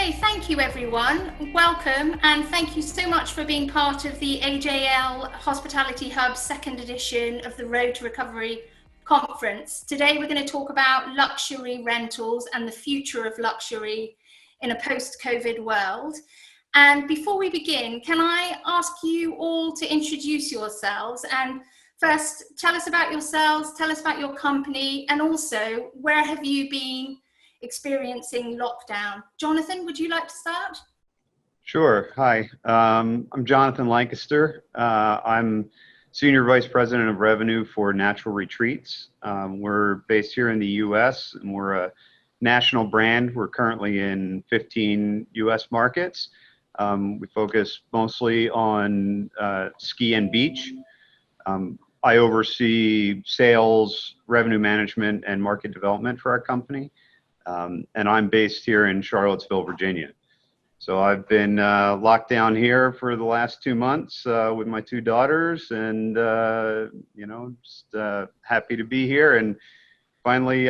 Okay, thank you everyone. Welcome and thank you so much for being part of the AJL Hospitality Hub second edition of the Road to Recovery conference. Today we're going to talk about luxury rentals and the future of luxury in a post-COVID world. And before we begin, can I ask you all to introduce yourselves and first tell us about yourselves, tell us about your company, and also where have you been experiencing lockdown? Jonathan, would you like to start? Sure. Hi, I'm Jonathan LANCASTER. I'm Senior Vice President of Revenue for Natural Retreats. We're based here in the US and we're a national brand. We're currently in 15 US markets. We focus mostly on ski and beach. I oversee sales, revenue management, and market development for our company. And I'm based here in Charlottesville, Virginia. So I've been locked down here for the last 2 months with my 2 daughters, and just happy to be here. And finally,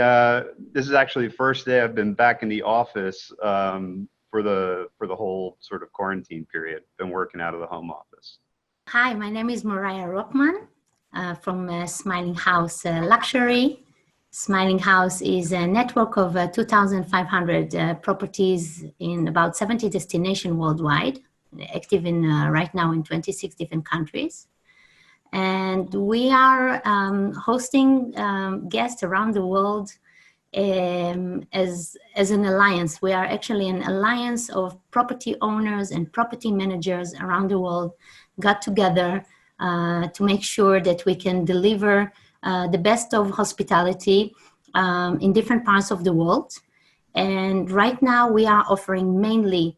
this is actually the first day I've been back in the office for the whole sort of quarantine period. Been working out of the home office. Hi, my name is MORIYA ROCKMAN from Smiling House Luxury. Smiling House is a network of 2,500 properties in about 70 destinations worldwide, active in right now in 26 different countries. And we are hosting guests around the world as an alliance. We are actually an alliance of property owners and property managers around the world got together to make sure that we can deliver the best of hospitality in different parts of the world. And right now we are offering mainly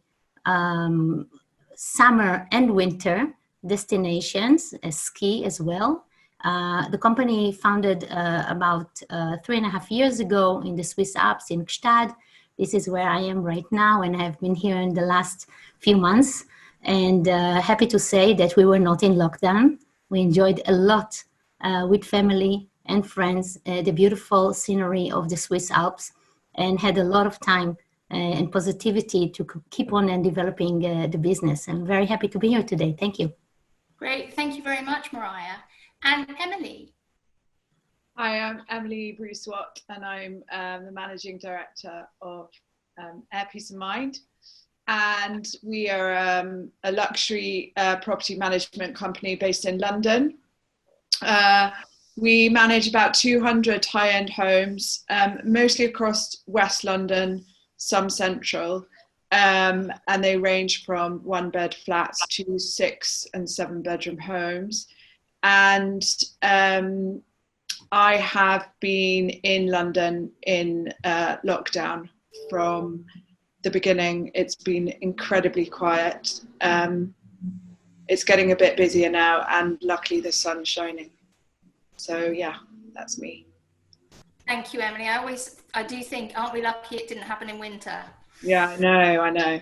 summer and winter destinations, ski as well. The company founded about 3.5 years ago in the Swiss Alps in Gstaad. This is where I am right now, and I've been here in the last few months. And happy to say that we were not in lockdown. We enjoyed a lot with family and friends, the beautiful scenery of the Swiss Alps, and had a lot of time and positivity to keep on and developing the business. I'm very happy to be here today. Thank you. Great. Thank you very much, MORIYA. And Emily. Hi, I'm Emily Bruce-Watt, and I'm the Managing Director of Air Peace of Mind. And we are a luxury property management company based in London. We manage about 200 high-end homes, mostly across West London, some Central, and they range from 1-bed flats to 6 and 7-bedroom homes. And I have been in London in lockdown from the beginning. It's been incredibly quiet. It's getting a bit busier now, and luckily the sun's shining. So yeah, that's me. Thank you, Emily. I do think, aren't we lucky it didn't happen in winter? Yeah, I know.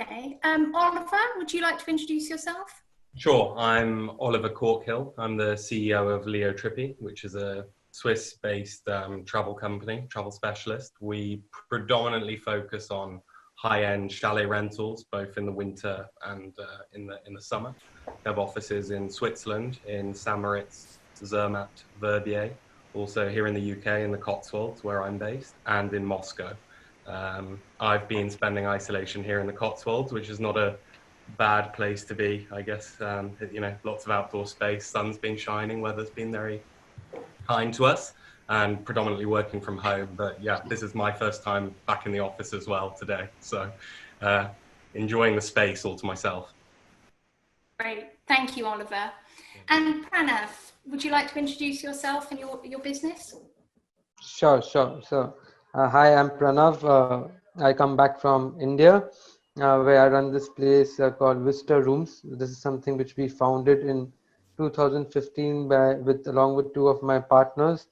Okay. Oliver, would you like to introduce yourself? Sure. I'm Oliver CORKHILL. I'm the CEO of TRIPPI, which is a Swiss-based travel company, travel specialist. We predominantly focus on high-end chalet rentals, both in the winter and in the summer. We have offices in Switzerland, in St. Moritz, Zermatt, Verbier, also here in the UK in the Cotswolds, where I'm based, and in Moscow. I've been spending isolation here in the Cotswolds, which is not a bad place to be, I guess. Lots of outdoor space, sun's been shining, weather's been very kind to us, and predominantly working from home. But yeah, this is my first time back in the office as well today. So enjoying the space all to myself. Great. Thank you, Oliver. And Pranav, would you like to introduce yourself and your business? Sure. So, hi, I'm Pranav. I come back from India, where I run this place called VISTA Rooms. This is something which we founded in 2015 along with 2 of my partners.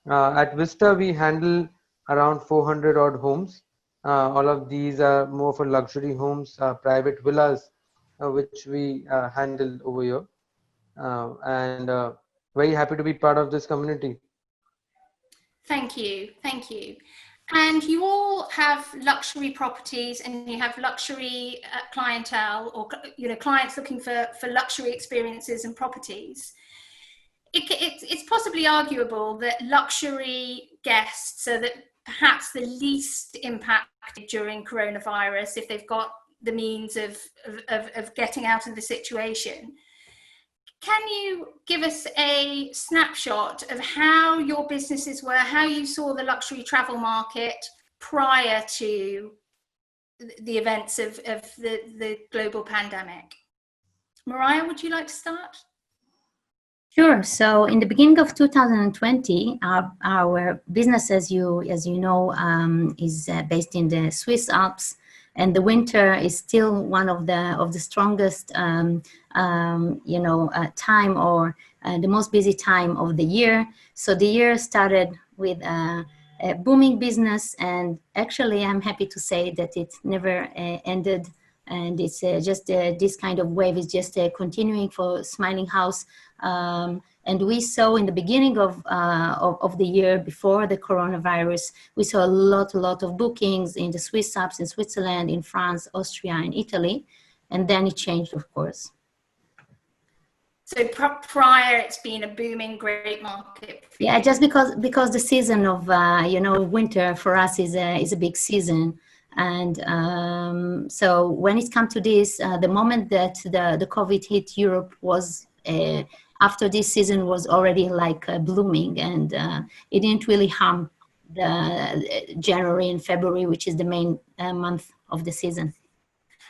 At VISTA, we handle around 400 odd homes. All of these are more for luxury homes, private villas, which we handle over here. And very happy to be part of this community. Thank you. And you all have luxury properties, and you have luxury clientele, or clients looking for luxury experiences and properties. It's possibly arguable that luxury guests are perhaps the least impacted during coronavirus if they've got the means of getting out of the situation. Can you give us a snapshot of how your businesses were, how you saw the luxury travel market prior to the events of the global pandemic? Mariah, would you like to start? Sure. So in the beginning of 2020, our business, as you know, is based in the Swiss Alps, and the winter is still one of the strongest, time, or the most busy time of the year. So the year started with a booming business, and actually, I'm happy to say that it never ended. And it's just this kind of wave is just continuing for Smiling House. And we saw in the beginning of the year, before the coronavirus, we saw a lot of bookings in the Swiss Alps, in Switzerland, in France, Austria, and Italy. And then it changed, of course. So prior, it's been a booming, great market. Yeah, just because the season of winter for us is a big season. And so when it comes to this, the moment that the COVID hit Europe was after this season was already like blooming, and it didn't really harm the January and February, which is the main month of the season.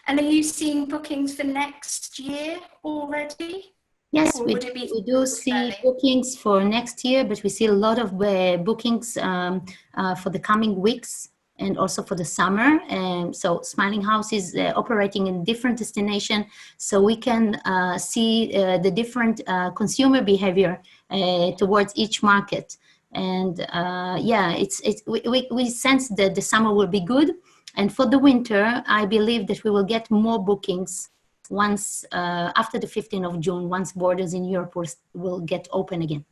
And are you seeing bookings for next year already? Yes, we do see bookings for next year, but we see a lot of bookings for the coming weeks and also for the summer. And so Smiling House is operating in different destinations, so we can see the different consumer behavior towards each market. And we sense that the summer will be good. And for the winter, I believe that we will get more bookings once after the 15th of June, once borders in Europe will get open again.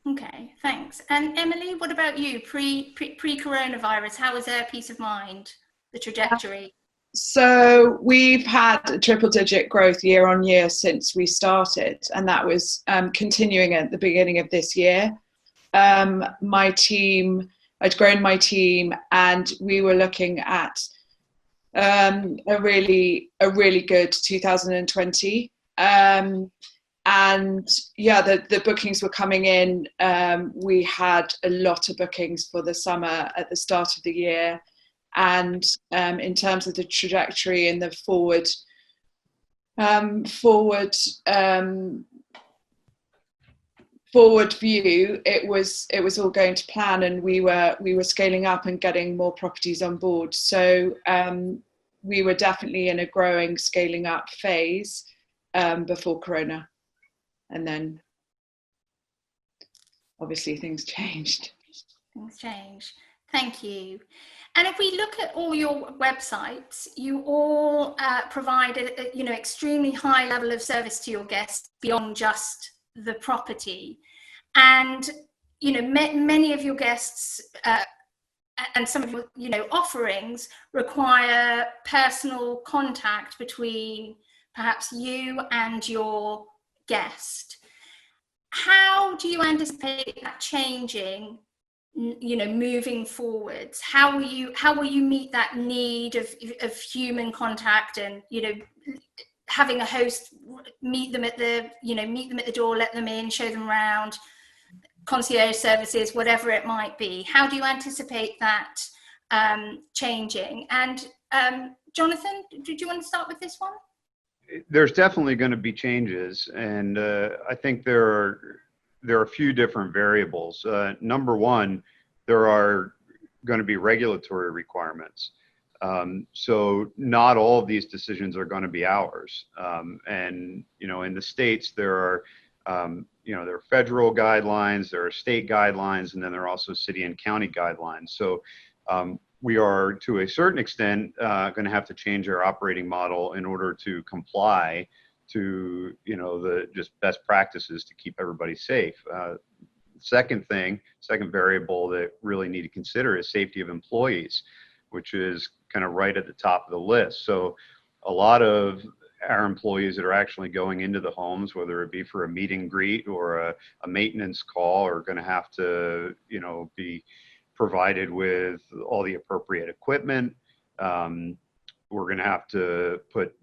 Okay, thanks. And Emily, what about you? Pre-coronavirus, how was their peace of mind, the trajectory? So we've had a triple-digit growth year on year since we started, and that was continuing at the beginning of this year. My team, I'd grown my team, and we were looking at a really good 2020. And yeah, the bookings were coming in. We had a lot of bookings for the summer at the start of the year. And in terms of the trajectory and the forward view, it was all going to plan, and we were scaling up and getting more properties on board. So we were definitely in a growing, scaling up phase before Corona. And then obviously things changed. Thank you. And if we look at all your websites, you all provide extremely high level of service to your guests beyond just the property. And many of your guests and some of your offerings require personal contact between perhaps you and your guest. How do you anticipate that changing, moving forwards? How will you meet that need of human contact, and having a host meet them at the door, let them in, show them around, concierge services, whatever it might be? How do you anticipate that changing? And Jonathan, did you want to start with this one? There's definitely going to be changes, and I think there are a few different variables. Number one, there are going to be regulatory requirements. So not all of these decisions are going to be ours. And in the States, there are there are federal guidelines, there are state guidelines, and then there are also city and county guidelines. So we are, to a certain extent, going to have to change our operating model in order to comply to the just best practices to keep everybody safe. second variable that really need to consider is safety of employees, which is kind of right at the top of the list. So a lot of our employees that are actually going into the homes, whether it be for a meet and greet or a maintenance call, are going to have to, be provided with all the appropriate equipment. We're going to have to put,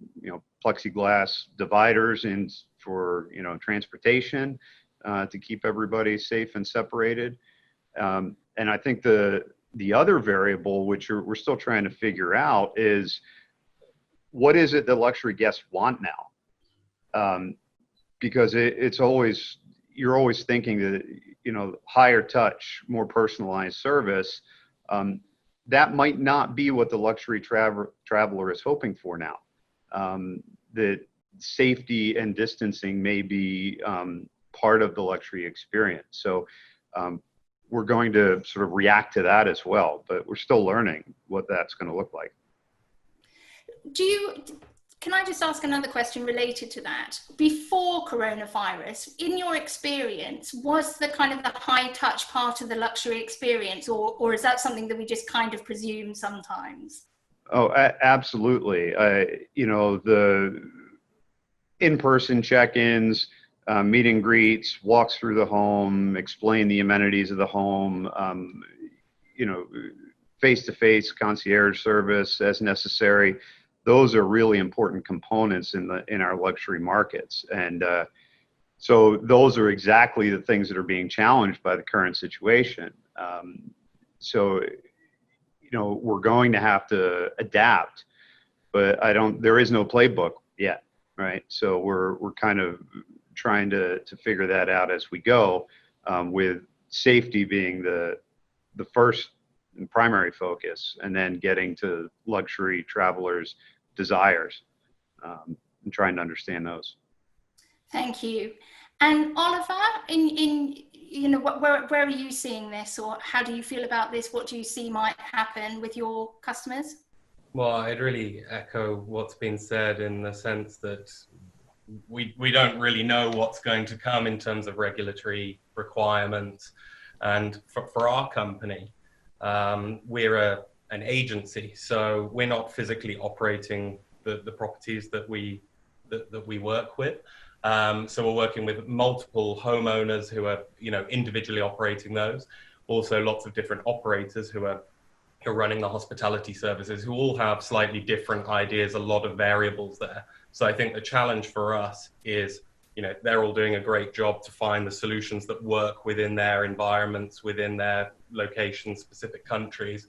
plexiglass dividers in for, transportation to keep everybody safe and separated. And I think the other variable, which we're still trying to figure out, is what is it that luxury guests want now? Because you're always thinking that, higher touch, more personalized service, that might not be what the luxury traveler is hoping for now. That safety and distancing may be part of the luxury experience. So we're going to sort of react to that as well, but we're still learning what that's going to look like. Can I just ask another question related to that? Before coronavirus, in your experience, was the kind of the high touch part of the luxury experience, or is that something that we just kind of presume sometimes? Oh, absolutely. The in-person check-ins, meet and greets, walks through the home, explain the amenities of the home, face-to-face concierge service as necessary. Those are really important components in our luxury markets. And so those are exactly the things that are being challenged by the current situation. We're going to have to adapt, but there is no playbook yet, right? So we're kind of trying to figure that out as we go, with safety being the first and primary focus, and then getting to luxury travelers' desires, and trying to understand those. Thank you. And Oliver, where are you seeing this, or how do you feel about this? What do you see might happen with your customers? Well, I'd really echo what's been said, in the sense that we don't really know what's going to come in terms of regulatory requirements. And for our company, we're an agency, so we're not physically operating the properties that we work with. So we're working with multiple homeowners who are, individually operating those. Also, lots of different operators who are running the hospitality services, who all have slightly different ideas, a lot of variables there. So I think the challenge for us is, they're all doing a great job to find the solutions that work within their environments, within their locations, specific countries.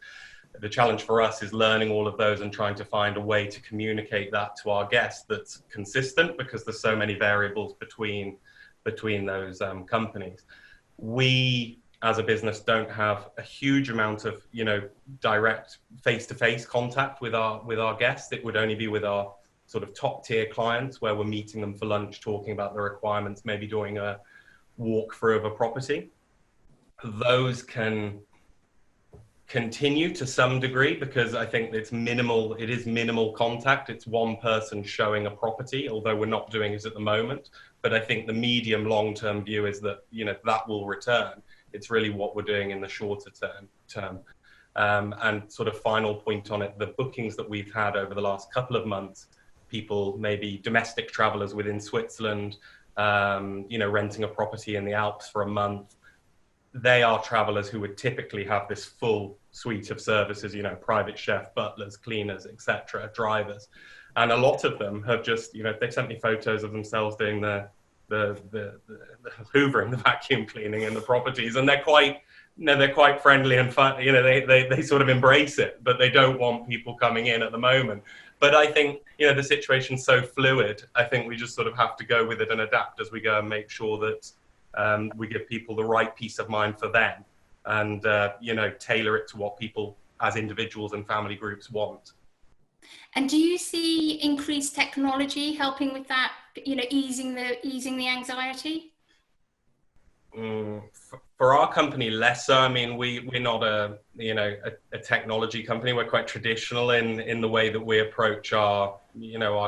The challenge for us is learning all of those and trying to find a way to communicate that to our guests that's consistent, because there's so many variables between those companies. We, as a business, don't have a huge amount of, direct face-to-face contact with our guests. It would only be with our sort of top tier clients, where we're meeting them for lunch, talking about the requirements, maybe doing a walkthrough of a property. Those can continue to some degree, because I think it is minimal contact. It's one person showing a property, although we're not doing it at the moment. But I think the medium long-term view is that, that will return. It's really what we're doing in the shorter term. And sort of final point on it, the bookings that we've had over the last couple of months, people, maybe domestic travelers within Switzerland, renting a property in the Alps for a month, they are travelers who would typically have this full suite of services, private chef, butlers, cleaners, etc., drivers. And a lot of them have just, they sent me photos of themselves doing the hoovering, the vacuum cleaning in the properties, and they're quite friendly and fun. They sort of embrace it, but they don't want people coming in at the moment. But I think, the situation's so fluid. I think we just sort of have to go with it and adapt as we go, and make sure that we give people the right peace of mind for them, and tailor it to what people as individuals and family groups want. And do you see increased technology helping with that, easing the anxiety? For our company, less so. I mean, we're not a technology company. We're quite traditional in the way that we approach our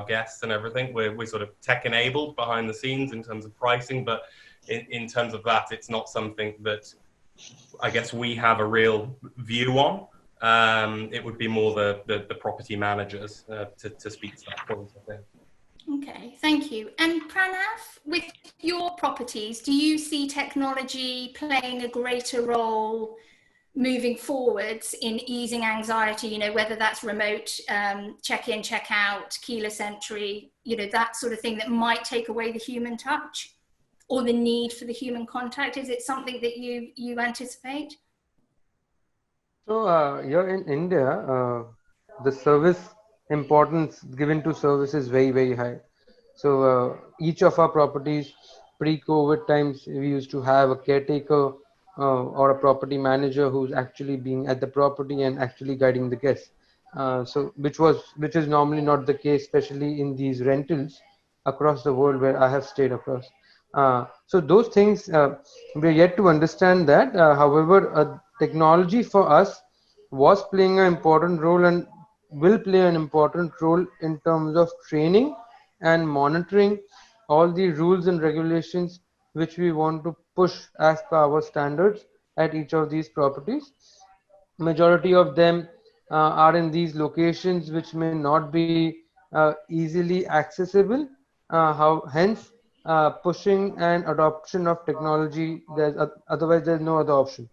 guests and everything. We're sort of tech enabled behind the scenes in terms of pricing, but in terms of that, it's not something that I guess we have a real view on. It would be more the property managers to speak to that point, I think. Okay, thank you. And Pranav, with your properties, do you see technology playing a greater role moving forwards in easing anxiety, you know, whether that's remote check-in, check-out, keyless entry, you know, that sort of thing that might take away the human touch or the need for the human contact? Is it something that you anticipate? So here in India, the service importance given to service is very, very high. So each of our properties, pre-COVID times, we used to have a caretaker or a property manager who's actually being at the property and actually guiding the guests. So which is normally not the case, especially in these rentals across the world where I have stayed across. So those things we're yet to understand that. However, technology for us was playing an important role and will play an important role in terms of training and monitoring all the rules and regulations which we want to push as per our standards at each of these properties. Majority of them are in these locations which may not be easily accessible. Hence, pushing and adoption of technology. Otherwise there's no other option.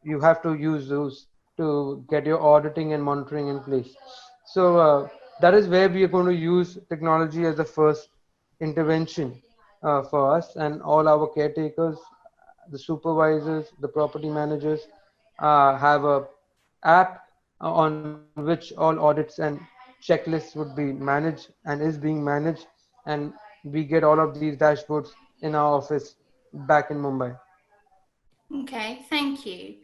You have to use those to get your auditing and monitoring in place. So that is where we are going to use technology as the first intervention for us, and all our caretakers, the supervisors, the property managers have a app on which all audits and checklists would be managed and is being managed, and we get all of these dashboards in our office back in Mumbai. Okay, thank you.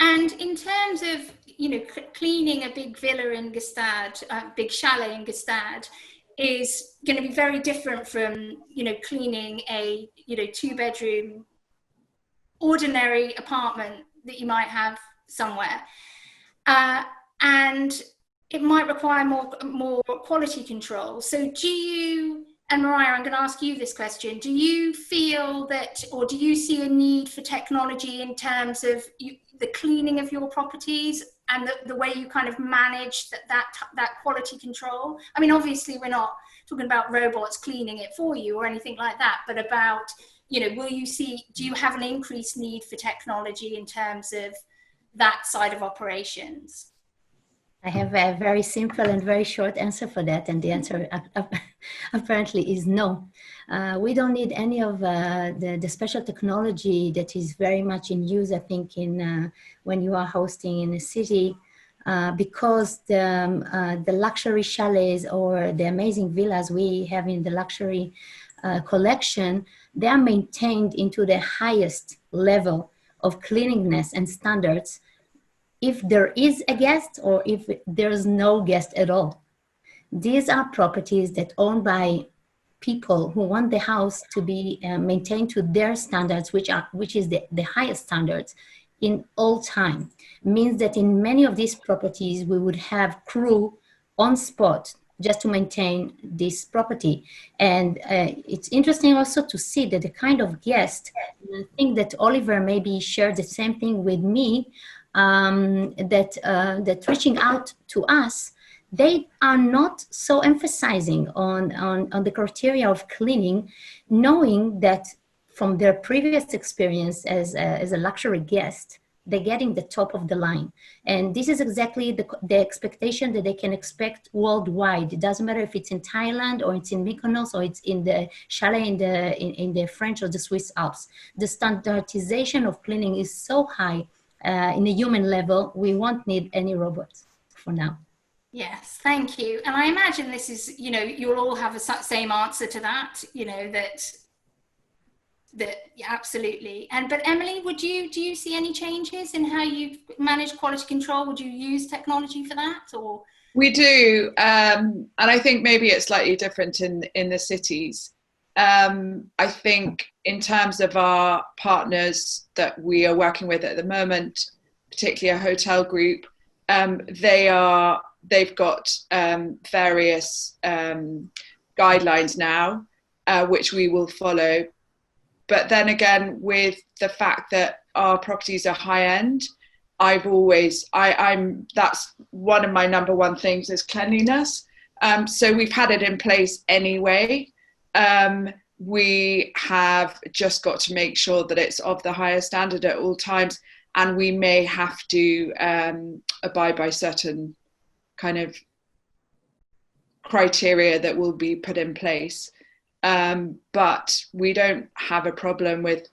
And in terms of, you know, cleaning a big villa in Gstaad, a big chalet in Gstaad, is going to be very different from, you know, cleaning a, you know, 2-bedroom ordinary apartment that you might have somewhere. And it might require more quality control. So do you, and MORIYA, I'm going to ask you this question. Do you feel that, or do you see a need for technology in terms of the cleaning of your properties and the way you kind of manage that quality control? I mean, obviously we're not talking about robots cleaning it for you or anything like that, but about, you know, do you have an increased need for technology in terms of that side of operations? I have a very simple and very short answer for that, and the answer apparently is no. We don't need any of the special technology that is very much in use, I think, in when you are hosting in a city, because the luxury chalets or the amazing villas we have in the luxury collection, they are maintained into the highest level of cleanliness and standards if there is a guest or if there's no guest at all. These are properties that are owned by people who want the house to be maintained to their standards, which is the highest standards in all time. Means that in many of these properties, we would have crew on spot just to maintain this property. And it's interesting also to see that the kind of guest, I think that Oliver maybe shared the same thing with me, that reaching out to us, they are not so emphasizing on the criteria of cleaning, knowing that from their previous experience as a luxury guest, they're getting the top of the line. And this is exactly the expectation that they can expect worldwide. It doesn't matter if it's in Thailand or it's in Mykonos or it's in the chalet in the French or the Swiss Alps. The standardization of cleaning is so high in a human level, we won't need any robots for now. Yes, thank you. And I imagine this is, you know, you'll all have the same answer to that, you know, that yeah, absolutely. But Emily, do you see any changes in how you manage quality control? Would you use technology for that, or? We do, and I think maybe it's slightly different in the cities. I think in terms of our partners that we are working with at the moment, particularly a hotel group, they've got various guidelines now, which we will follow. But then again, with the fact that our properties are high end, that's one of my number one things is cleanliness. So we've had it in place anyway. We have just got to make sure that it's of the highest standard at all times, and we may have to abide by certain kind of criteria that will be put in place. But we don't have a problem with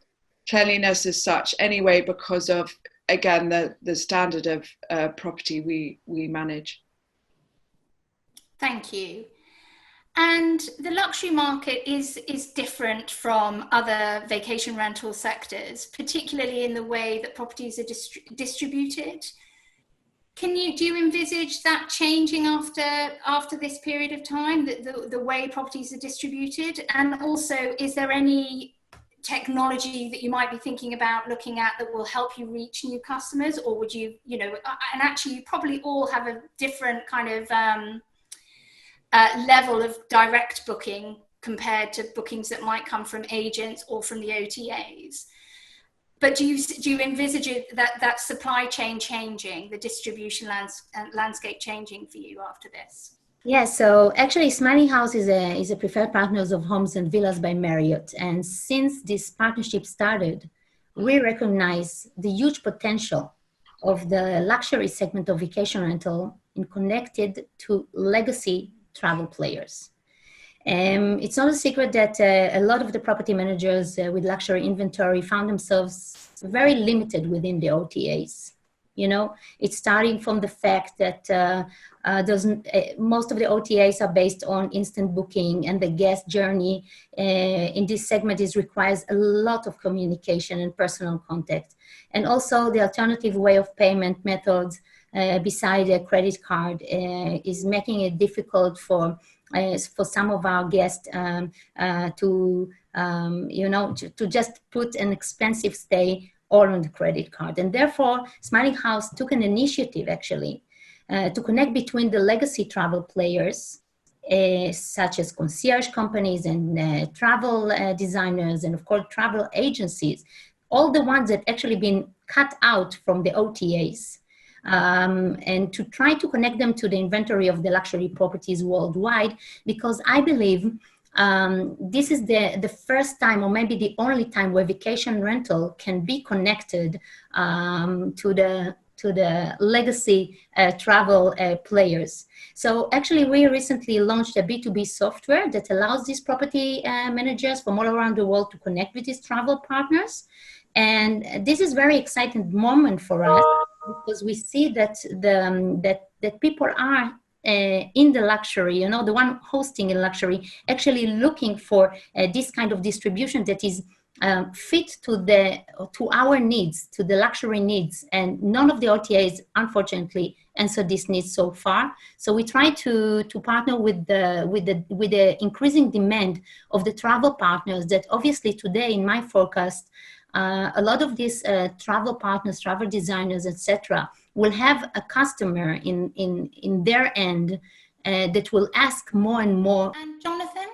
cleanliness as such anyway, because of, again, the standard of property we manage. Thank you. And the luxury market is different from other vacation rental sectors, particularly in the way that properties are distributed. Do you envisage that changing after this period of time, the way properties are distributed? And also, is there any technology that you might be thinking about looking at that will help you reach new customers? Or would you, and actually you probably all have a different kind of level of direct booking compared to bookings that might come from agents or from the OTAs. But do you envisage that supply chain changing, the distribution landscape changing for you after this? Yeah, so actually Smiling House is a preferred partners of Homes and Villas by Marriott. And since this partnership started, we recognize the huge potential of the luxury segment of vacation rental in connected to legacy travel players. It's not a secret that a lot of the property managers with luxury inventory found themselves very limited within the OTAs. It's starting from the fact that most of the OTAs are based on instant booking, and the guest journey in this segment requires a lot of communication and personal contact. And also the alternative way of payment methods beside a credit card is making it difficult for some of our guests to just put an expensive stay all on the credit card. And therefore, Smiling House took an initiative actually to connect between the legacy travel players, such as concierge companies and travel designers, and of course, travel agencies, all the ones that actually been cut out from the OTAs. And to try to connect them to the inventory of the luxury properties worldwide, because I believe this is the first time, or maybe the only time, where vacation rental can be connected to the legacy travel players. So actually, we recently launched a B2B software that allows these property managers from all around the world to connect with these travel partners. And this is a very exciting moment for us, because we see that that people are in the luxury, the one hosting in luxury, actually looking for this kind of distribution that is fit to our needs, to the luxury needs. And none of the OTAs, unfortunately, answer these needs so far. So we try to partner with the increasing demand of the travel partners that obviously today in my forecast, a lot of these travel partners, travel designers, etc., will have a customer in their end that will ask more and more. And Jonathan?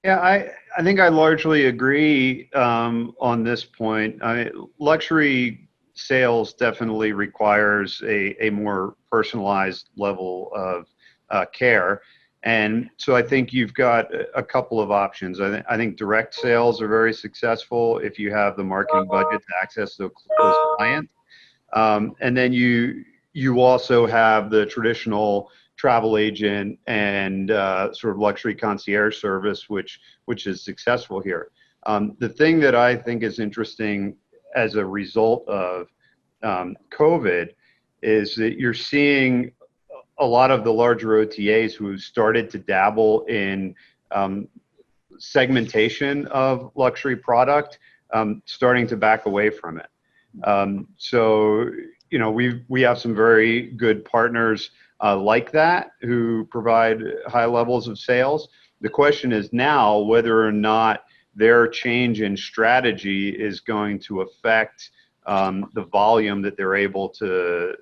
Yeah, I think I largely agree on this point. Luxury sales definitely requires a more personalized level of care. And so I think you've got a couple of options. I think direct sales are very successful if you have the marketing budget to access those clients. And then you also have the traditional travel agent and sort of luxury concierge service, which is successful here. The thing that I think is interesting as a result of COVID is that you're seeing a lot of the larger OTAs who started to dabble in segmentation of luxury product, starting to back away from it. So, we have some very good partners like that who provide high levels of sales. The question is now whether or not their change in strategy is going to affect the volume that they're able to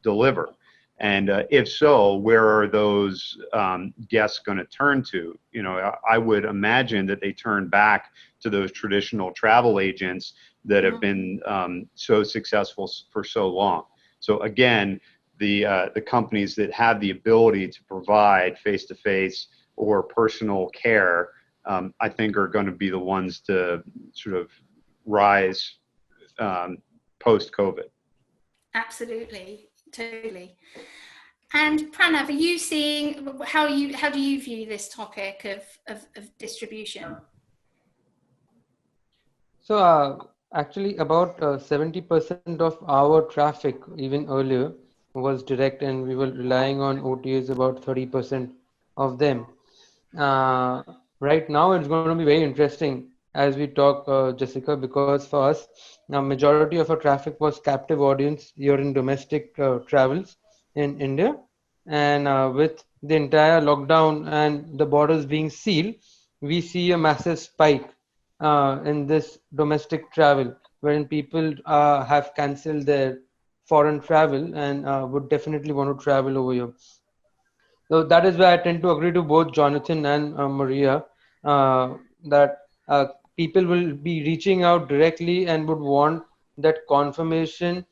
deliver. And if so, where are those guests going to turn to? You know, I would imagine that they turn back to those traditional travel agents that have been so successful for so long. So again, the companies that have the ability to provide face-to-face or personal care, I think are going to be the ones to sort of rise post-COVID. Absolutely, totally. And Pranav, are you seeing, how do you view this topic of distribution? So actually about 70% of our traffic even earlier was direct, and we were relying on OTAs about 30% of them. Right now it's going to be very interesting as we talk, Jessica, because for us, now majority of our traffic was captive audience here in domestic travels in India, and with the entire lockdown and the borders being sealed, we see a massive spike in this domestic travel, wherein people have cancelled their foreign travel and would definitely want to travel over here. So that is why I tend to agree to both Jonathan and Maria, that people will be reaching out directly and would want that confirmation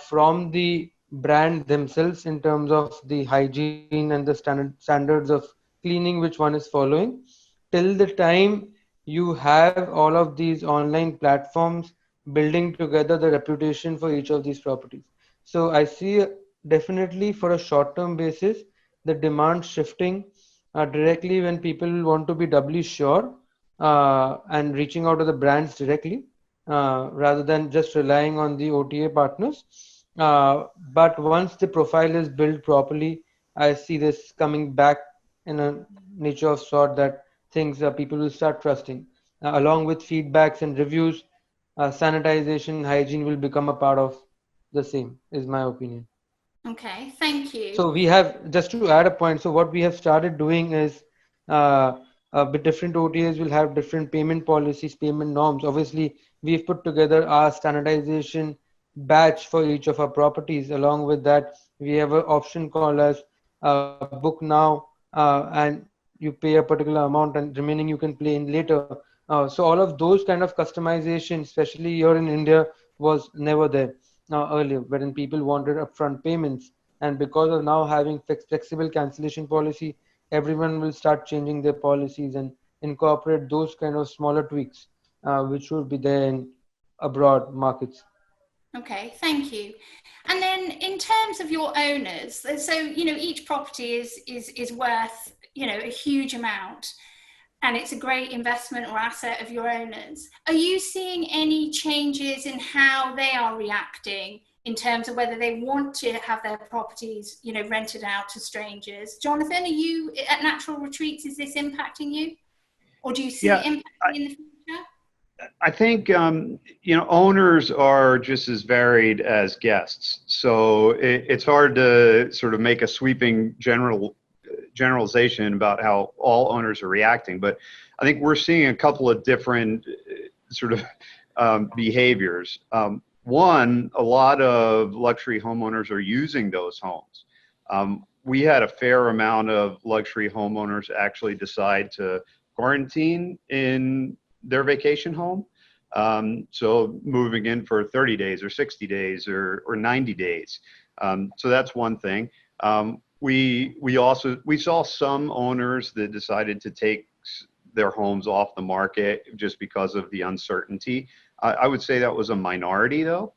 from the brand themselves in terms of the hygiene and the standards of cleaning which one is following. Till the time you have all of these online platforms building together the reputation for each of these properties. So I see definitely for a short-term basis the demand shifting directly when people want to be doubly sure and reaching out to the brands directly rather than just relying on the OTA partners. But once the profile is built properly, I see this coming back in a nature of sort that things people will start trusting. Along with feedbacks and reviews, sanitization, hygiene will become a part of the same, is my opinion. Okay, thank you. So we have, just to add a point, so what we have started doing is with different OTAs will have different payment policies, payment norms. Obviously, we've put together our standardization batch for each of our properties. Along with that, we have an option called as book now, and you pay a particular amount and remaining you can pay in later. So all of those kind of customization, especially here in India, was never there earlier, wherein people wanted upfront payments. And because of now having flexible cancellation policy, everyone will start changing their policies and incorporate those kind of smaller tweaks, which would be there in abroad markets. Okay, thank you. And then in terms of your owners, so you know each property is worth a huge amount, and it's a great investment or asset of your owners. Are you seeing any changes in how they are reacting in terms of whether they want to have their properties, rented out to strangers? Jonathan, are you at Natural Retreats? Is this impacting you, or do you see it impacting in the future? I think owners are just as varied as guests, so it's hard to sort of make a sweeping generalization about how all owners are reacting. But I think we're seeing a couple of different sort of behaviors. One, a lot of luxury homeowners are using those homes. We had a fair amount of luxury homeowners actually decide to quarantine in their vacation home. So moving in for 30 days or 60 days or 90 days. So that's one thing. We saw some owners that decided to take their homes off the market just because of the uncertainty. I would say that was a minority though.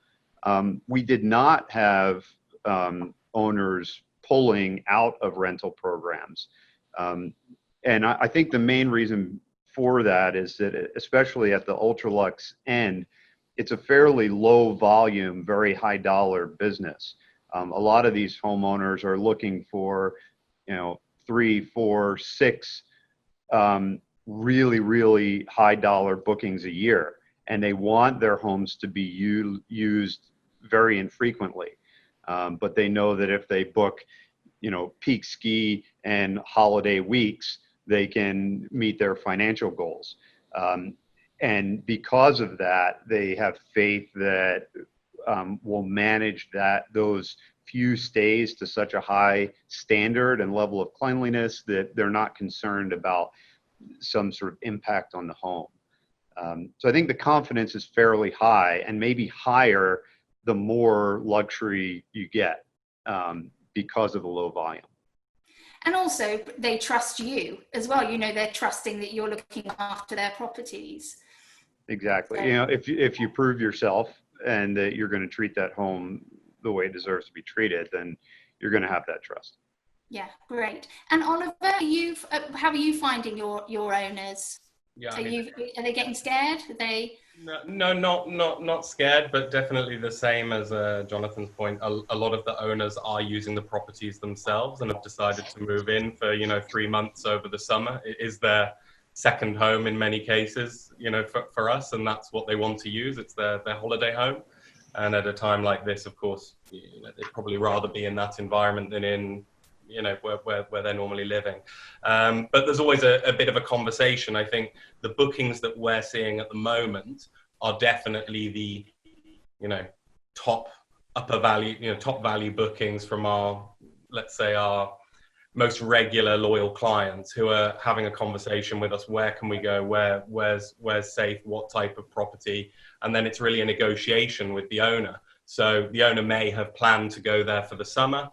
We did not have owners pulling out of rental programs. And I think the main reason for that is that, especially at the ultra-luxe end, it's a fairly low volume, very high dollar business. A lot of these homeowners are looking for, 3, 4, 6 really, really high dollar bookings a year. And they want their homes to be used very infrequently. But they know that if they book, peak ski and holiday weeks, they can meet their financial goals. And because of that, they have faith that we'll manage those few stays to such a high standard and level of cleanliness that they're not concerned about some sort of impact on the home. So I think the confidence is fairly high, and maybe higher the more luxury you get because of the low volume. And also they trust you as well. You know, they're trusting that you're looking after their properties. Exactly. So, you know, if you prove yourself and that you're going to treat that home the way it deserves to be treated, then you're going to have that trust. Yeah, great. And Oliver, how are you finding your owners? Yeah, Are they getting scared? Are they? No, not scared, but definitely the same as Jonathan's point. A lot of the owners are using the properties themselves and have decided to move in for 3 months over the summer. It is their second home in many cases, for us, and that's what they want to use. It's their holiday home. And at a time like this, of course, they'd probably rather be in that environment than in where they're normally living. But there's always a bit of a conversation. I think the bookings that we're seeing at the moment are definitely the, top value bookings from our, let's say, our most regular loyal clients who are having a conversation with us. Where can we go? Where's safe? What type of property? And then it's really a negotiation with the owner. So the owner may have planned to go there for the summer.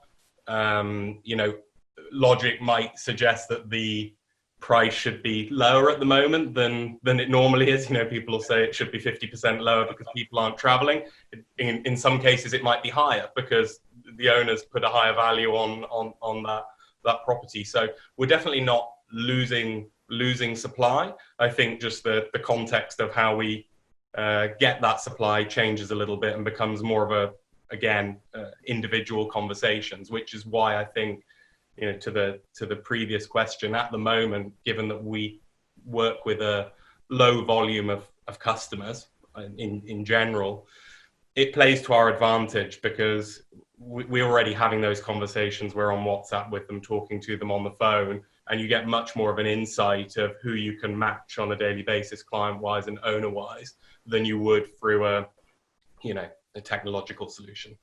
Logic might suggest that the price should be lower at the moment than it normally is. People will say it should be 50% lower because people aren't traveling. In some cases, it might be higher because the owners put a higher value on that property. So we're definitely not losing supply. I think just the context of how we get that supply changes a little bit and becomes more of individual conversations, which is why I think, to the previous question, at the moment, given that we work with a low volume of customers in general, it plays to our advantage because we're already having those conversations. We're on WhatsApp with them, talking to them on the phone, and you get much more of an insight of who you can match on a daily basis, client-wise and owner-wise, than you would through a technological solution.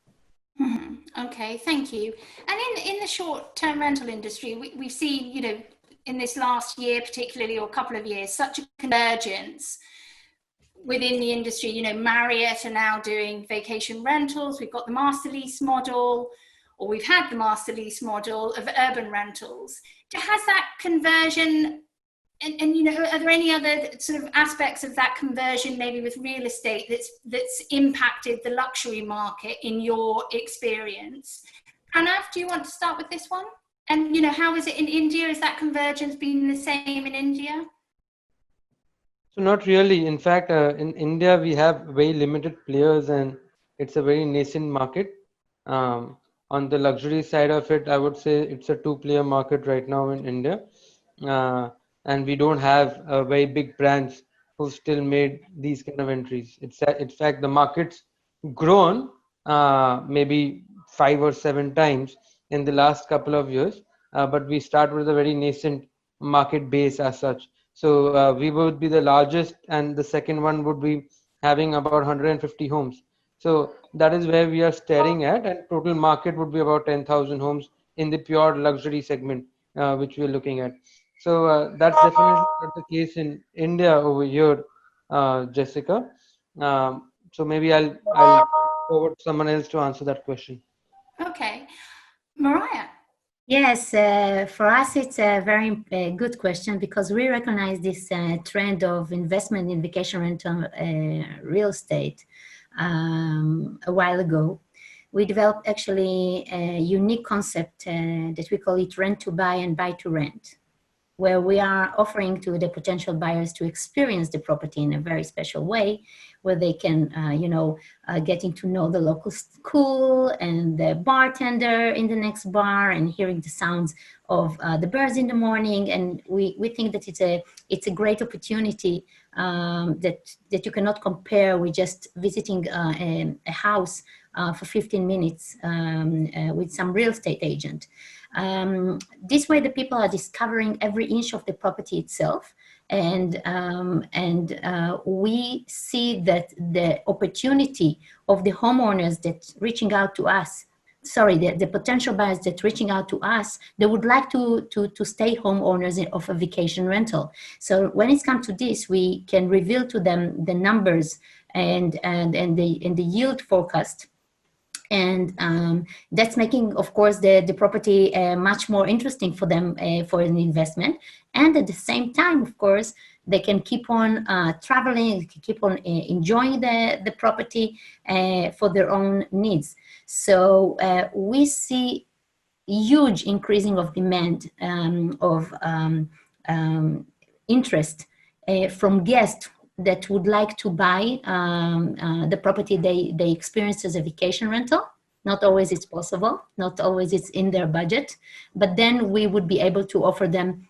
Mm-hmm. Okay, thank you. And in the short-term rental industry, we've seen, in this last year particularly, or a couple of years, such a convergence within the industry. Marriott are now doing vacation rentals. We've got the master lease model, or we've had the master lease model of urban rentals. Has that conversion, and are there any other sort of aspects of that conversion, maybe with real estate, that's impacted the luxury market in your experience? PRANAV, do you want to start with this one? And how is it in India? Is that convergence been the same in India? So not really. In fact, in India, we have very limited players and it's a very nascent market. On the luxury side of it, I would say it's a two-player market right now in India. And we don't have very big brands who still made these kind of entries. In fact, the market's grown maybe 5 or 7 times in the last couple of years, but we start with a very nascent market base as such. So we would be the largest, and the second one would be having about 150 homes. So that is where we are staring at, and total market would be about 10,000 homes in the pure luxury segment, which we are looking at. So that's definitely not the case in India over here, Jessica. So maybe I'll forward someone else to answer that question. Okay, MORIYA. Yes, for us it's a very good question because we recognize this trend of investment in vacation rental real estate a while ago. We developed actually a unique concept that we call it rent to buy and buy to rent, where we are offering to the potential buyers to experience the property in a very special way, where they can, getting to know the local school and the bartender in the next bar and hearing the sounds of the birds in the morning. And we think that it's a great opportunity that you cannot compare with just visiting a house for 15 minutes with some real estate agent. This way the people are discovering every inch of the property itself, and we see that the opportunity of the homeowners that reaching out to us the potential buyers that reaching out to us, they would like to stay homeowners of a vacation rental. So when it comes to this, we can reveal to them the numbers and the yield forecast. And that's making, of course, the property much more interesting for them for an investment. And at the same time, of course, they can keep on traveling, keep on enjoying the property for their own needs. So we see huge increasing of demand of interest from guests that would like to buy the property they experience as a vacation rental. Not always it's possible, not always it's in their budget, but then we would be able to offer them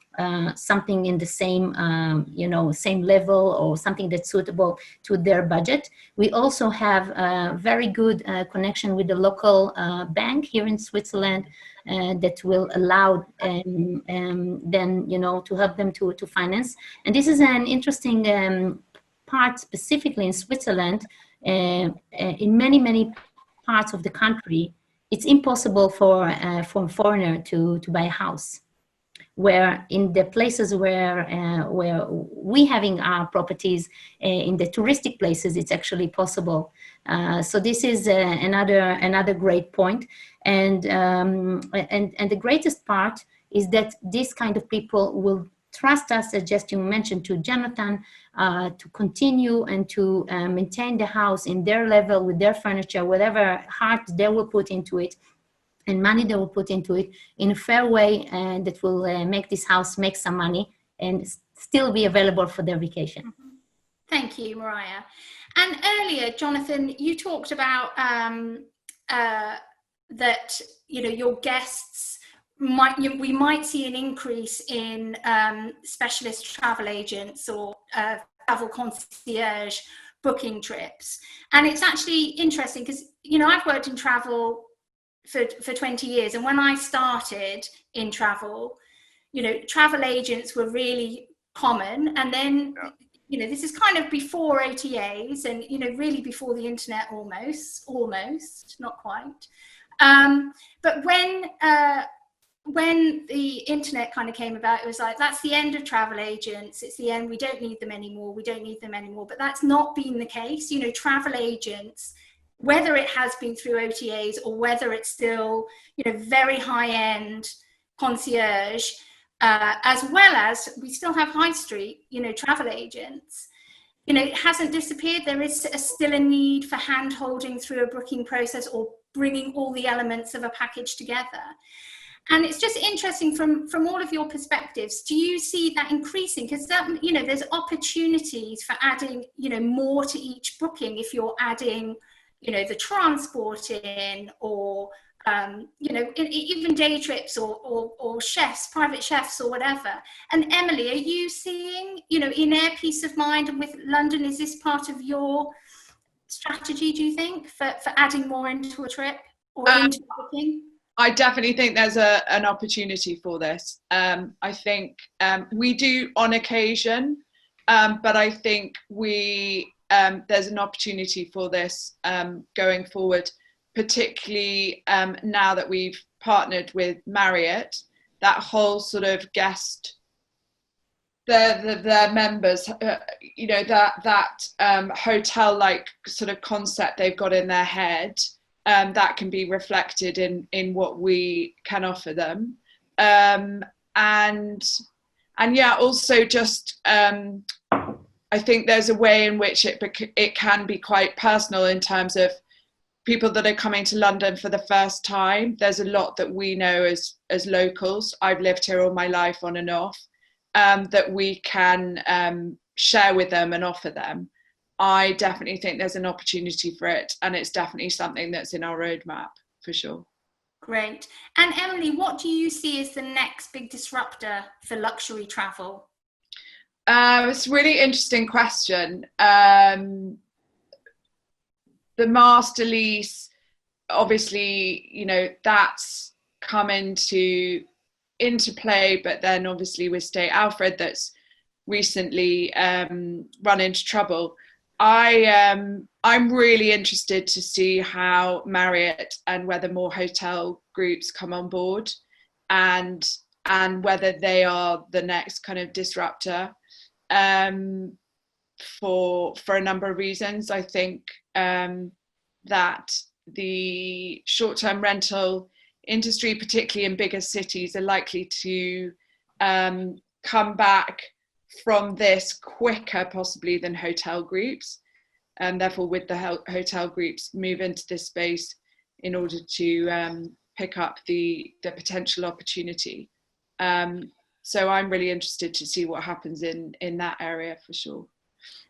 something in the same, same level, or something that's suitable to their budget. We also have a very good connection with the local bank here in Switzerland that will allow them, to help them to finance. And this is an interesting part, specifically in Switzerland. In many parts of the country, it's impossible for a foreigner to buy a house. Where in the places where we having our properties, in the touristic places, it's actually possible. So this is another great point. And the greatest part is that this kind of people will trust us, as just you mentioned to Jonathan, to continue and to maintain the house in their level with their furniture, whatever heart they will put into it and money they will put into it, in a fair way, and that will make this house make some money and still be available for their vacation. Thank you, Moriya. And earlier, Jonathan, you talked about that your guests we might see an increase in specialist travel agents or travel concierge booking trips. And it's actually interesting because, I've worked in travel for 20 years. And when I started in travel, travel agents were really common. And then, this is kind of before OTAs and, really before the internet almost, not quite. But when the internet kind of came about, it was like, that's the end of travel agents. It's the end. We don't need them anymore. But that's not been the case. Travel agents, whether it has been through OTAs or whether it's still, very high-end concierge, as well as we still have high street, travel agents. It hasn't disappeared. There is still a need for hand-holding through a booking process or bringing all the elements of a package together. And it's just interesting from all of your perspectives, do you see that increasing? Because there's opportunities for adding, more to each booking if you're adding, the transport in, or, even day trips or chefs, private chefs or whatever. And Emily, are you seeing, in Air Peace of Mind and with London, is this part of your strategy, do you think, for adding more into a trip or into a booking? I definitely think there's an opportunity for this. I think we do on occasion, but I think there's an opportunity for this going forward, particularly now that we've partnered with Marriott. That whole sort of guest, their members, that hotel-like sort of concept they've got in their head. That can be reflected in what we can offer them, and also just I think there's a way in which it can be quite personal in terms of people that are coming to London for the first time. There's a lot that we know as locals. I've lived here all my life on and off, that we can share with them and offer them. I definitely think there's an opportunity for it, and it's definitely something that's in our roadmap for sure. Great. And Emily, what do you see as the next big disruptor for luxury travel? It's a really interesting question. The master lease, obviously, that's come into play, but then obviously with State Alfred, that's recently run into trouble. I I'm really interested to see how Marriott and whether more hotel groups come on board, and whether they are the next kind of disruptor, for a number of reasons. I think that the short-term rental industry, particularly in bigger cities, are likely to come back from this quicker possibly than hotel groups, and therefore with the hotel groups move into this space in order to pick up the potential opportunity. So I'm really interested to see what happens in that area for sure.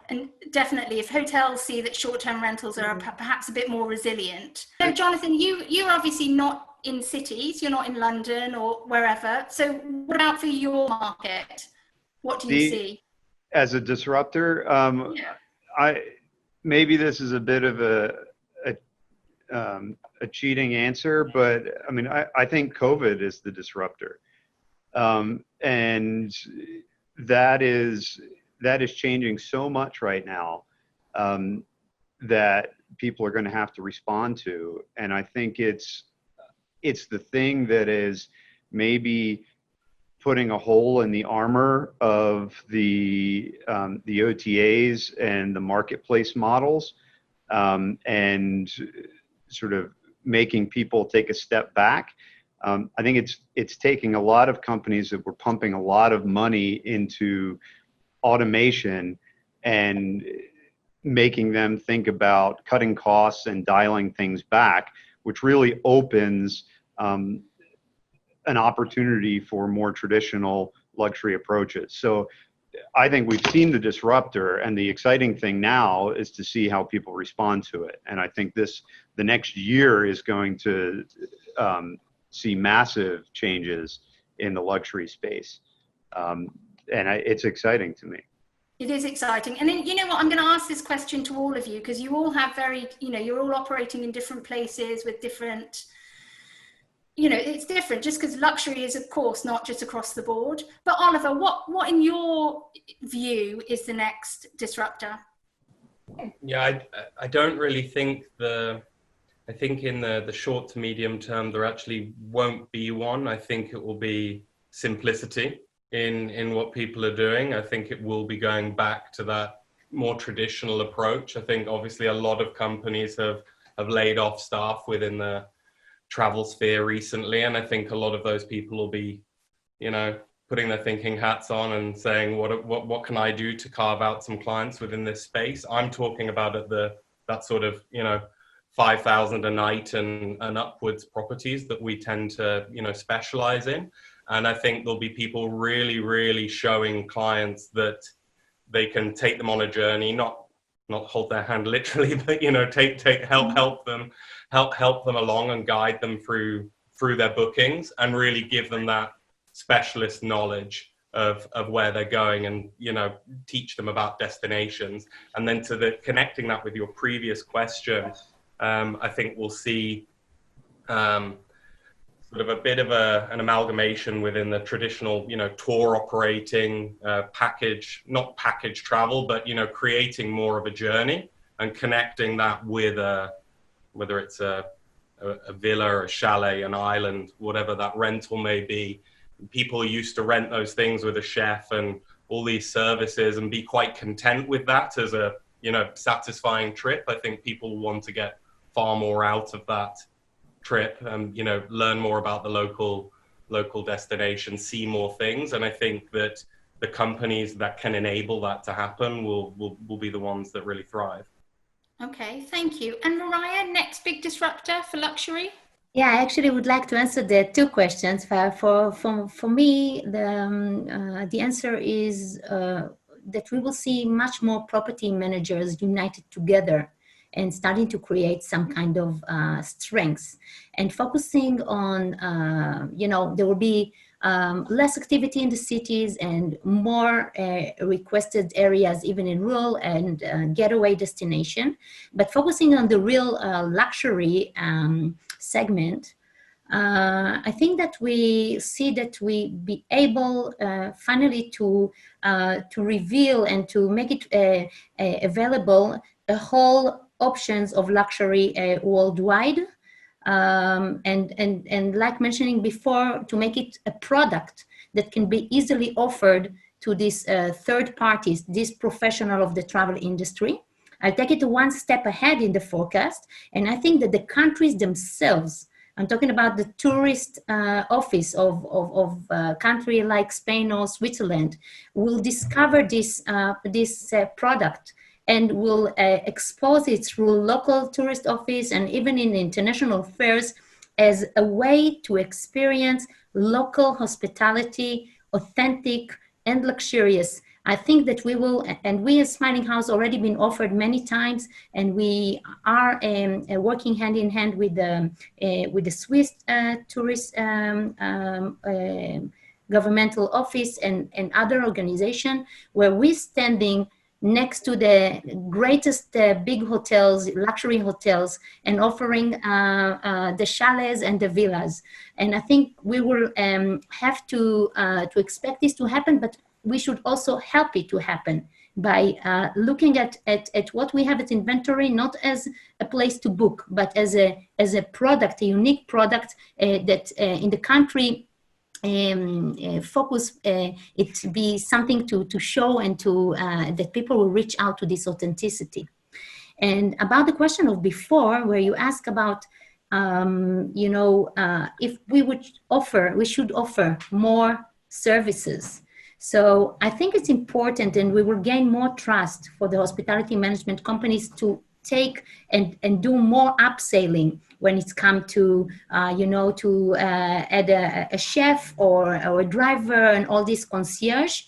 And definitely, if hotels see that short-term rentals are perhaps a bit more resilient. So, Jonathan, you're obviously not in cities, you're not in London or wherever. So what about for your market? What do you see? As a disruptor, maybe this is a bit of a cheating answer, but I mean, I think COVID is the disruptor. And that is changing so much right now that people are going to have to respond to. And I think it's the thing that is maybe putting a hole in the armor of the OTAs and the marketplace models, and sort of making people take a step back. I think it's taking a lot of companies that were pumping a lot of money into automation and making them think about cutting costs and dialing things back, which really opens an opportunity for more traditional luxury approaches. So I think we've seen the disruptor, and the exciting thing now is to see how people respond to it. And I think the next year is going to see massive changes in the luxury space. And it's exciting to me. It is exciting. And then, you know what, I'm going to ask this question to all of you, because you all have you're all operating in different places with different, it's different, just because luxury is, of course, not just across the board. But Oliver, what in your view is the next disruptor? Yeah, I don't really think I think in the short to medium term, there actually won't be one. I think it will be simplicity in what people are doing. I think it will be going back to that more traditional approach. I think obviously a lot of companies have laid off staff within the travel sphere recently, and I think a lot of those people will be, putting their thinking hats on and saying, what can I do to carve out some clients within this space? I'm talking about that sort of 5,000 a night and upwards properties that we tend to specialize in. And I think there'll be people really, really showing clients that they can take them on a journey, not hold their hand literally, but help them along and guide them through their bookings, and really give them that specialist knowledge of where they're going, and teach them about destinations. And then connecting that with your previous question, I think we'll see sort of a bit of an amalgamation within the traditional, tour operating package, not package travel, but, creating more of a journey and connecting that with whether it's a villa or a chalet, an island, whatever that rental may be. People used to rent those things with a chef and all these services and be quite content with that as a, satisfying trip. I think people want to get far more out of that trip and learn more about the local destination, see more things. And I think that the companies that can enable that to happen will be the ones that really thrive. Okay, thank you. And Mariah, next big disruptor for luxury? Yeah, I actually would like to answer the two questions. For me, the answer is that we will see much more property managers united together and starting to create some kind of strengths, and focusing on, there will be less activity in the cities and more requested areas, even in rural and getaway destination, but focusing on the real luxury segment. I think that we see that we be able finally to reveal and to make it available a whole options of luxury worldwide. And like mentioning before, to make it a product that can be easily offered to these third parties, this professional of the travel industry. I'll take it one step ahead in the forecast, and I think that the countries themselves, I'm talking about the tourist office of a country like Spain or Switzerland, will discover this product and will expose it through local tourist office and even in international fairs as a way to experience local hospitality, authentic and luxurious. I think that we will, and we as Smiling House already been offered many times, and we are working hand in hand with the Swiss tourist governmental office and other organization, where we're standing next to the greatest big hotels, luxury hotels, and offering the chalets and the villas. And I think we will have to expect this to happen, but we should also help it to happen by looking at what we have as inventory, not as a place to book, but as a product, a unique product that in the country focus it be something to show and to that people will reach out to this authenticity. And about the question of before, where you ask about if we should offer more services. So I think it's important, and we will gain more trust for the hospitality management companies to take and do more upselling when it's come to, add a chef or a driver and all these concierge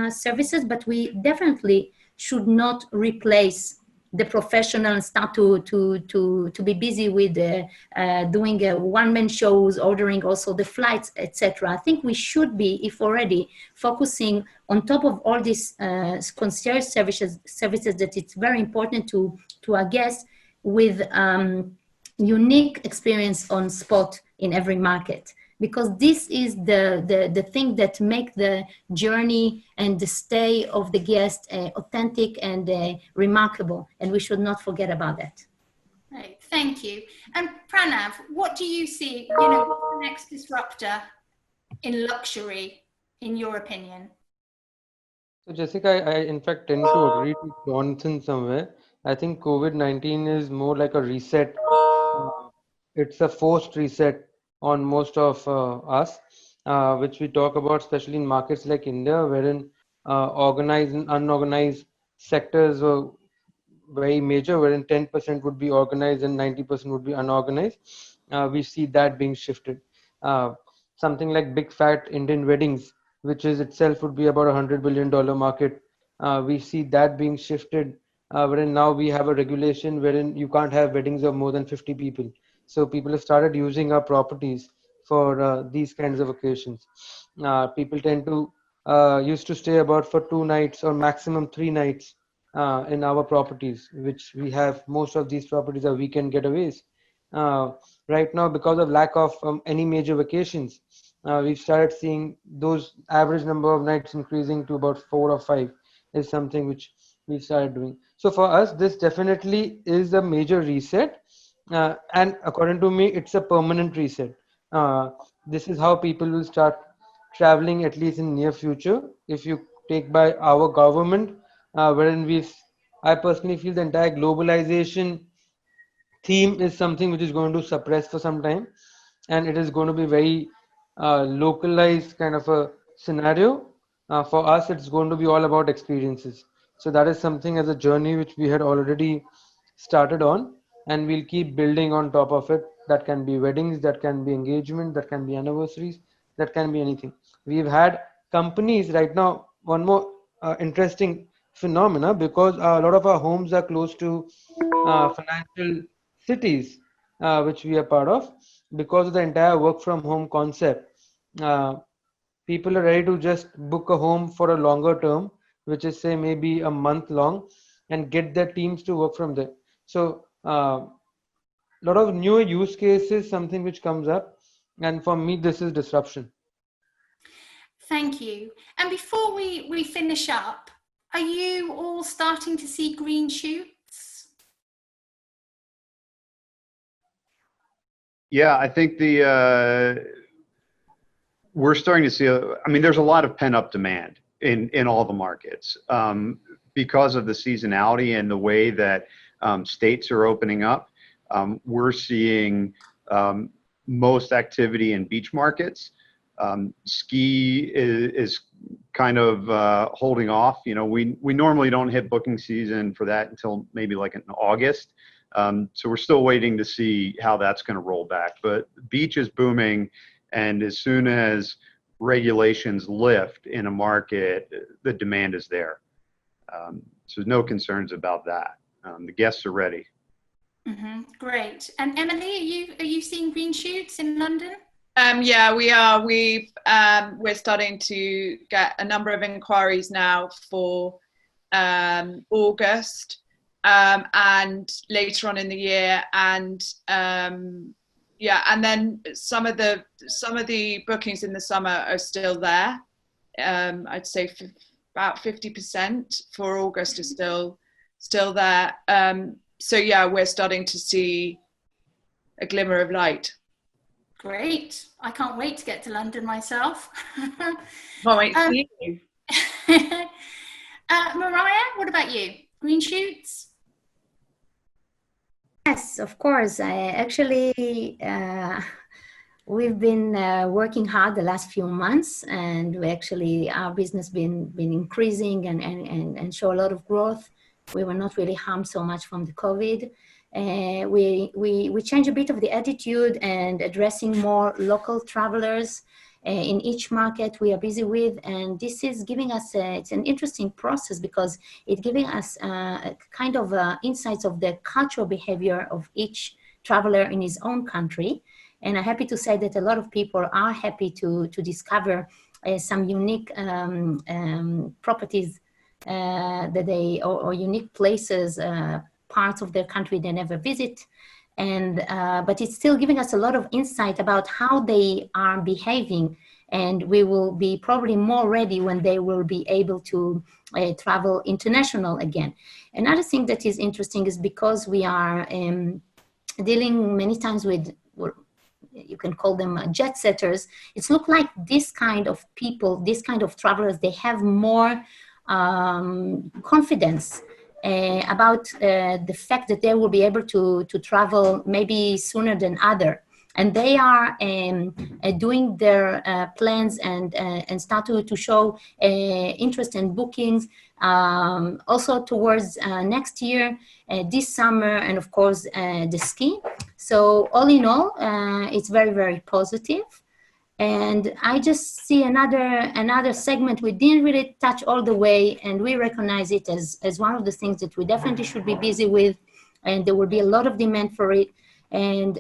services. But we definitely should not replace the professional and start to be busy with doing one-man shows, ordering also the flights, etc. I think we should be, if already, focusing on top of all these concierge services that it's very important to our guests with unique experience on spot in every market. Because this is the thing that make the journey and the stay of the guest authentic and remarkable, and we should not forget about that. Right, thank you. And Pranav, what do you see? What's the next disruptor in luxury, in your opinion? So Jessica, I in fact tend to agree with Jonathan somewhere. I think COVID-19 is more like a reset. It's a forced reset on most of us, which we talk about, especially in markets like India, wherein organized and unorganized sectors were very major, wherein 10% would be organized and 90% would be unorganized. We see that being shifted. Something like big fat Indian weddings, which is itself would be about $100 billion market. We see that being shifted, wherein now we have a regulation wherein you can't have weddings of more than 50 people. So people have started using our properties for these kinds of occasions. People tend to used to stay about for 2 nights or maximum 3 nights in our properties, which we have. Most of these properties are weekend getaways. Right now, because of lack of any major vacations, we've started seeing those average number of nights increasing to about 4 or 5 is something which we've started doing. So for us, this definitely is a major reset. And according to me, it's a permanent reset. This is how people will start traveling, at least in near future. If you take by our government, wherein I personally feel the entire globalization theme is something which is going to suppress for some time, and it is going to be very localized kind of a scenario. For us, it's going to be all about experiences. So that is something as a journey which we had already started on, and we'll keep building on top of it. That can be weddings, that can be engagement, that can be anniversaries, that can be anything. We've had companies right now. One more interesting phenomena, because a lot of our homes are close to financial cities, which we are part of. Because of the entire work from home concept, people are ready to just book a home for a longer term, which is say maybe a month long, and get their teams to work from there. So a lot of new use cases, something which comes up, and for me this is disruption. Thank you. And before we finish up, are you all starting to see green shoots? Yeah, I think we're starting to see, there's a lot of pent-up demand in all the markets because of the seasonality and the way that states are opening up. We're seeing most activity in beach markets. Ski is kind of holding off. We normally don't hit booking season for that until maybe like in August. So we're still waiting to see how that's going to roll back. But beach is booming, and as soon as regulations lift in a market, the demand is there. So no concerns about that. The guests are ready. Mm-hmm. Great. And Emily, are you seeing green shoots in London? Yeah, we are. We're starting to get a number of inquiries now for August and later on in the year, and yeah, and then some of the bookings in the summer are still there. I'd say about 50% for August is still there. So yeah, we're starting to see a glimmer of light. Great. I can't wait to get to London myself. Can't wait to see you. Mariah, what about you? Green shoots? Yes, of course. We've been working hard the last few months, and our business been increasing and show a lot of growth. We were not really harmed so much from the COVID. We changed a bit of the attitude and addressing more local travelers in each market we are busy with, and this is giving us it's an interesting process because it's giving us a kind of insights of the cultural behavior of each traveler in his own country. And I'm happy to say that a lot of people are happy to discover some unique properties or unique places, parts of their country they never visit. And but it's still giving us a lot of insight about how they are behaving, and we will be probably more ready when they will be able to travel international again. Another thing that is interesting is because we are dealing many times with, you can call them jet setters. It's look like this kind of people, this kind of travelers, they have more confidence about the fact that they will be able to travel maybe sooner than other. And they are doing their plans and start to show interest in bookings also towards next year, this summer, and of course the ski. So all in all, it's very, very positive. And I just see another segment we didn't really touch all the way, and we recognize it as one of the things that we definitely should be busy with, and there will be a lot of demand for it. And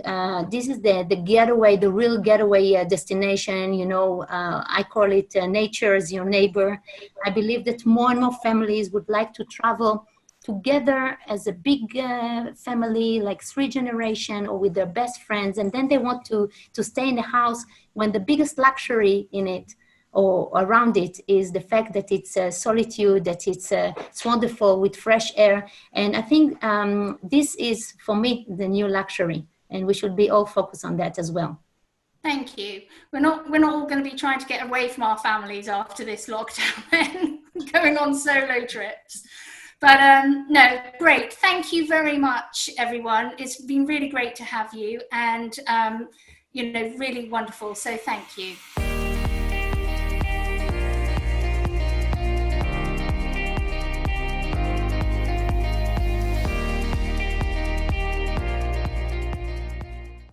this is the getaway, the real getaway destination. I call it nature as your neighbor. I believe that more and more families would like to travel together as a big family, like 3 generations, or with their best friends, and then they want to stay in the house when the biggest luxury in it or around it is the fact that it's solitude, that it's wonderful with fresh air. And I think this is, for me, the new luxury, and we should be all focused on that as well. Thank you. We're not all going to be trying to get away from our families after this lockdown and going on solo trips. But no, great. Thank you very much, everyone. It's been really great to have you, and really wonderful. So thank you.